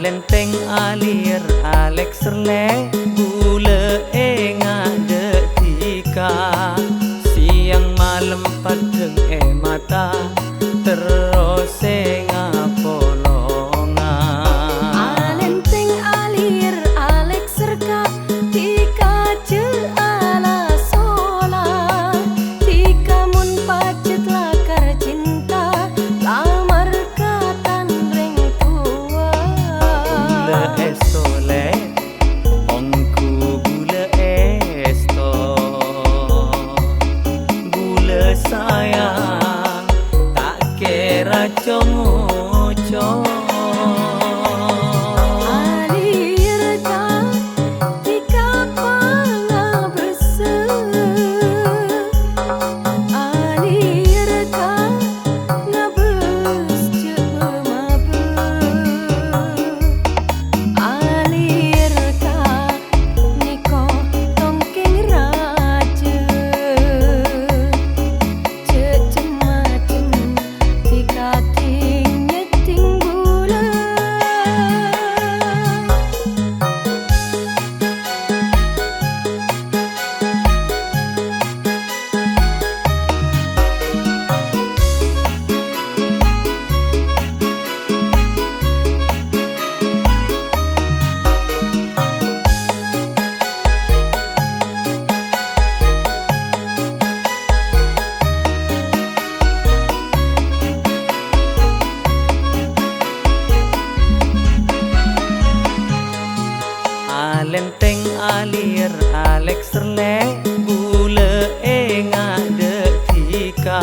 Alenteng alir Alex serle gula ngade tika siang malam padeng mata terus ngapolongan. Alenteng alir Alex serka tika je ala sola tika mun pacet lakar cinta lamar katan reng tua. Gula estole ongku gula esto gula sayang tak kira cong-cong. Alenteng alir Alex serle gula ngade tika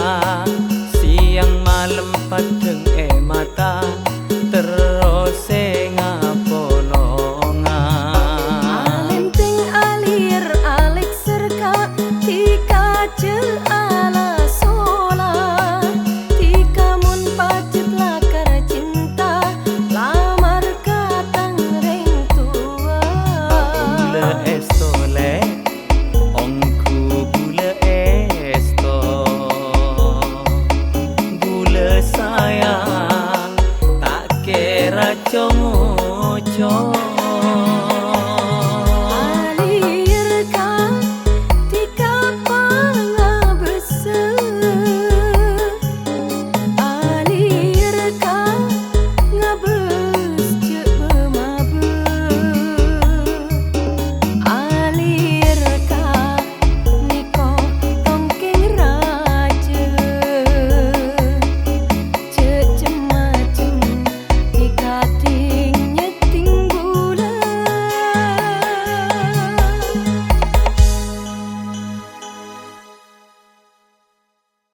siang malam padeng mata terus ngapolongan. Alenteng alir Alex serka tika je ala sola tika mun pacet lakar cinta lamar katang reng tua. Gula estole ongku gula esto gula sayang tak kira cong-cong.